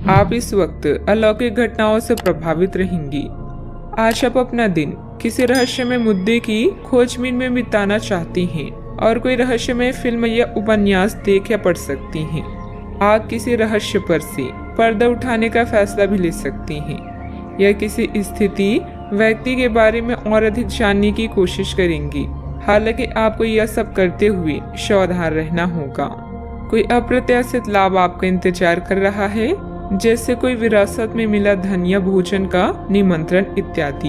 आप इस वक्त अलौकिक घटनाओं से प्रभावित रहेंगी। आज आप अपना दिन किसी रहस्यमय मुद्दे की खोजबीन में बिताना चाहती हैं और कोई रहस्यमय फिल्म या उपन्यास देख या पढ़ सकती हैं। आप किसी रहस्य पर से पर्दा उठाने का फैसला भी ले सकती हैं या किसी स्थिति व्यक्ति के बारे में और अधिक जानने की कोशिश करेंगी। हालांकि आपको यह सब करते हुए सावधान रहना होगा। कोई अप्रत्याशित लाभ आपका इंतजार कर रहा है, जैसे कोई विरासत में मिला धन या भोजन का निमंत्रण इत्यादि।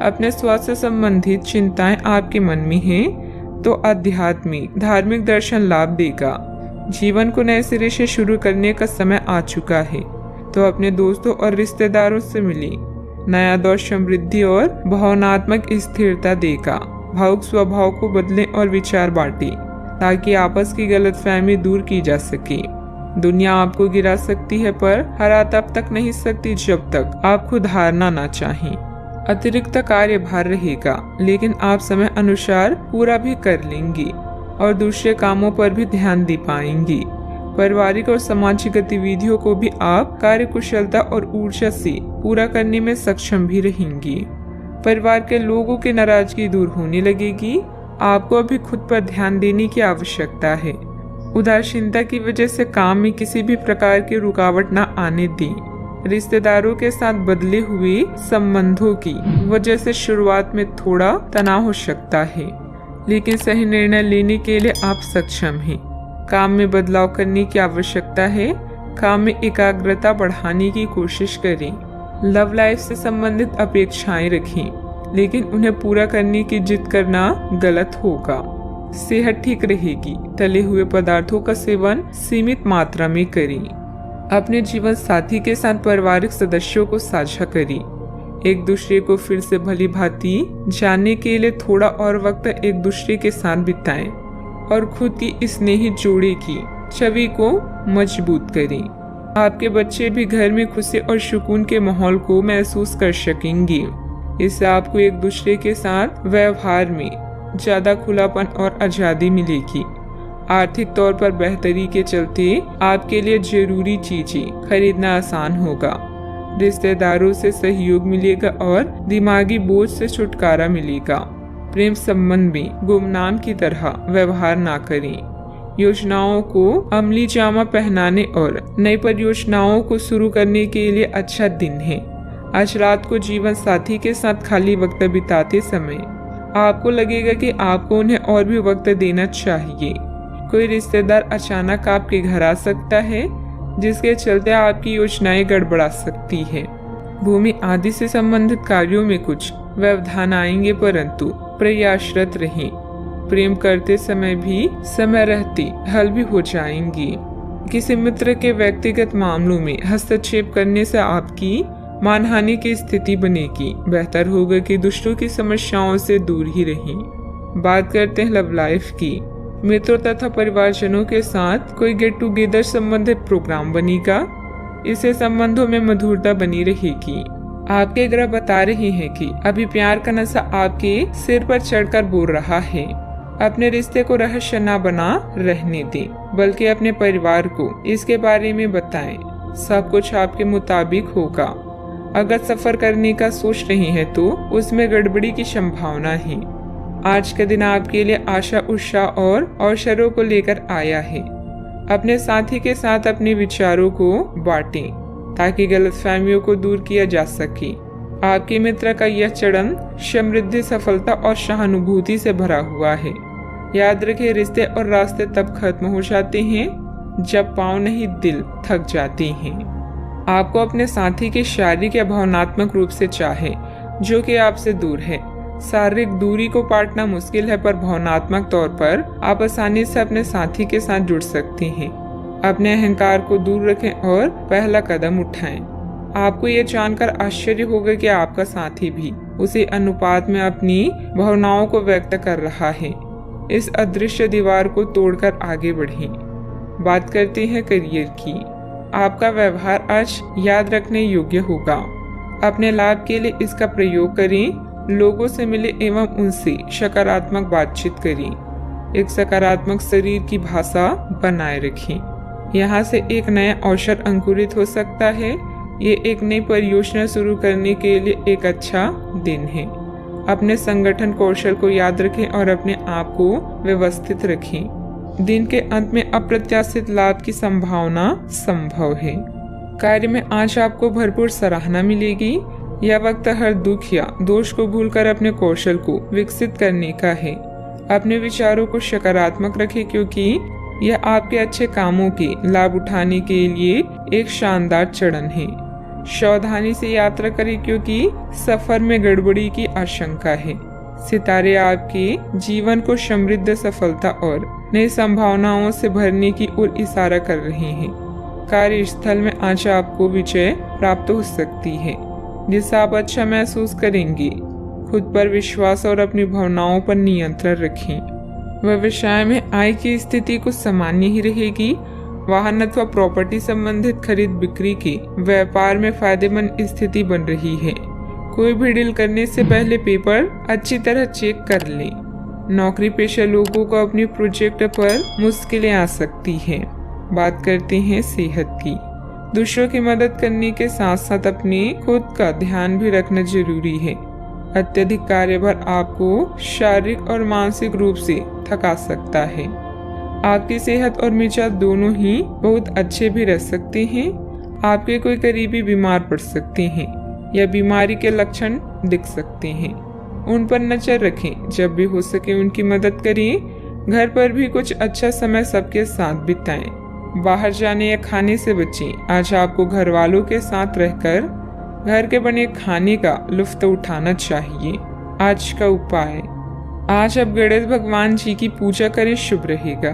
अपने स्वास्थ्य संबंधित चिंताएं आपके मन में हैं, तो आध्यात्मिक धार्मिक दर्शन लाभ देगा। जीवन को नए सिरे से शुरू करने का समय आ चुका है, तो अपने दोस्तों और रिश्तेदारों से मिले। नया दौर समृद्धि और भावनात्मक स्थिरता देगा। भावुक स्वभाव को बदलें और विचार बांटें, ताकि आपस की गलतफहमी दूर की जा सके। दुनिया आपको गिरा सकती है, पर हरा तब तक नहीं सकती जब तक आप खुद हारना ना चाहें। अतिरिक्त कार्यभार रहेगा, लेकिन आप समय अनुसार पूरा भी कर लेंगी और दूसरे कामों पर भी ध्यान दे पाएंगी। पारिवारिक और सामाजिक गतिविधियों को भी आप कार्यकुशलता और ऊर्जा से पूरा करने में सक्षम भी रहेंगी। परिवार के लोगों की नाराजगी दूर होने लगेगी। आपको अभी खुद पर ध्यान देने की आवश्यकता है। उदासीनता की वजह से काम में किसी भी प्रकार की रुकावट न आने दें। रिश्तेदारों के साथ बदले हुए संबंधों की वजह से शुरुआत में थोड़ा तनाव हो सकता है, लेकिन सही निर्णय लेने के लिए आप सक्षम हैं। काम में बदलाव करने की आवश्यकता है। काम में एकाग्रता बढ़ाने की कोशिश करें। लव लाइफ से संबंधित अपेक्षाएं रखें, लेकिन उन्हें पूरा करने की जिद करना गलत होगा। सेहत ठीक रहेगी। तले हुए पदार्थों का सेवन सीमित मात्रा में करें। अपने जीवन साथी के साथ पारिवारिक सदस्यों को साझा करें। एक दूसरे को फिर से भली भांति जानने के लिए थोड़ा और वक्त एक दूसरे के साथ बिताएं और खुद की स्नेही जोड़ी की छवि को मजबूत करें। आपके बच्चे भी घर में खुशी और सुकून के माहौल को महसूस कर सकेंगे। इससे आपको एक दूसरे के साथ व्यवहार में ज्यादा खुलापन और आजादी मिलेगी। आर्थिक तौर पर बेहतरी के चलते आपके लिए जरूरी चीजें खरीदना आसान होगा। रिश्तेदारों से सहयोग मिलेगा और दिमागी बोझ से छुटकारा मिलेगा। प्रेम संबंध में गुमनाम की तरह व्यवहार ना करें। योजनाओं को अमली जामा पहनाने और नई परियोजनाओं को शुरू करने के लिए अच्छा दिन है। आज रात को जीवन साथी के साथ खाली वक्त बिताते समय आपको लगेगा कि आपको उन्हें और भी वक्त देना चाहिए। कोई रिश्तेदार अचानक आपके घर आ सकता है, जिसके चलते आपकी योजनाएं गड़बड़ा सकती है। भूमि आदि से संबंधित कार्यों में कुछ व्यवधान आएंगे, परंतु प्रयासरत रहें। प्रेम करते समय भी समय रहते हल भी हो जाएंगी। किसी मित्र के व्यक्तिगत मामलों में हस्तक्षेप करने से आपकी मानहानि की स्थिति बनेगी। बेहतर होगा कि दूसरों की समस्याओं से दूर ही रहें। बात करते हैं लव लाइफ की। मित्रों तथा परिवारजनों के साथ कोई गेट टुगेदर संबंधित प्रोग्राम बनेगा। इससे संबंधों में मधुरता बनी रहेगी। आपके ग्रह बता रहे हैं कि अभी प्यार का नशा आपके सिर पर चढ़कर बोल रहा है। अपने रिश्ते को रहस्य न बना रहने दें, बल्कि अपने परिवार को इसके बारे में बताएं। सब कुछ आपके मुताबिक होगा। अगर सफर करने का सोच रहे हैं तो उसमें गड़बड़ी की संभावना है। आज का दिन आपके लिए आशा उत्साह और अवसरों को लेकर आया है। अपने साथी के साथ अपने विचारों को बांटें, ताकि गलतफहमियों को दूर किया जा सके। आपके मित्र का यह चरण समृद्धि, सफलता और सहानुभूति से भरा हुआ है। याद रखें, रिश्ते और रास्ते तब खत्म हो जाते हैं जब पांव नहीं दिल थक जाते हैं। आपको अपने साथी के शारीरिक या भावनात्मक रूप से चाहे जो कि आपसे दूर है। शारीरिक दूरी को पाटना मुश्किल है, पर भावनात्मक तौर पर आप आसानी से अपने साथी के साथ जुड़ सकते हैं। अपने अहंकार को दूर रखें और पहला कदम उठाएं। आपको ये जानकर आश्चर्य होगा कि आपका साथी भी उसी अनुपात में अपनी भावनाओं को व्यक्त कर रहा है। इस अदृश्य दीवार को तोड़कर आगे बढ़ें। बात करते हैं करियर की। आपका व्यवहार आज याद रखने योग्य होगा। अपने लाभ के लिए इसका प्रयोग करें। लोगों से मिले एवं उनसे सकारात्मक बातचीत करें। एक सकारात्मक शरीर की भाषा बनाए रखें। यहाँ से एक नया अवसर अंकुरित हो सकता है। ये एक नई परियोजना शुरू करने के लिए एक अच्छा दिन है। अपने संगठन कौशल को याद रखें और अपने आप को व्यवस्थित रखें। दिन के अंत में अप्रत्याशित लाभ की संभावना संभव है। कार्य में आज आपको भरपूर सराहना मिलेगी। यह वक्त हर दुख या दोष को भूलकर अपने कौशल को विकसित करने का है। अपने विचारों को सकारात्मक रखें, क्योंकि यह आपके अच्छे कामों के लाभ उठाने के लिए एक शानदार चरण है। सावधानी से यात्रा करें, क्योंकि सफर में गड़बड़ी की आशंका है। सितारे आपके जीवन को समृद्ध, सफलता और नई संभावनाओं से भरने की ओर इशारा कर रहे हैं। कार्यस्थल में आज आपको विजय प्राप्त हो सकती है, जिससे आप अच्छा महसूस करेंगे। खुद पर विश्वास और अपनी भावनाओं पर नियंत्रण रखें। व्यवसाय में आय की स्थिति कुछ सामान्य ही रहेगी। वाहन अथवा प्रॉपर्टी संबंधित खरीद बिक्री के व्यापार में फायदेमंद स्थिति बन रही है। कोई भी डील करने से पहले पेपर अच्छी तरह चेक कर लें। नौकरी पेशा लोगों को अपनी प्रोजेक्ट पर मुश्किलें आ सकती हैं। बात करते हैं सेहत की। दूसरों की मदद करने के साथ साथ अपने खुद का ध्यान भी रखना जरूरी है। अत्यधिक कार्यभार आपको शारीरिक और मानसिक रूप से थका सकता है। आपकी सेहत और मिजाज दोनों ही बहुत अच्छे भी रह सकते हैं। आपके कोई करीबी बीमार पड़ सकते हैं या बीमारी के लक्षण दिख सकते हैं। उन पर नजर रखें। जब भी हो सके उनकी मदद करें। घर पर भी कुछ अच्छा समय सबके साथ बिताएं। बाहर जाने या खाने से बचें। आज आपको घर वालों के साथ रहकर घर के बने खाने का लुत्फ उठाना चाहिए। आज का उपाय, आज आप गणेश भगवान जी की पूजा करें, शुभ रहेगा।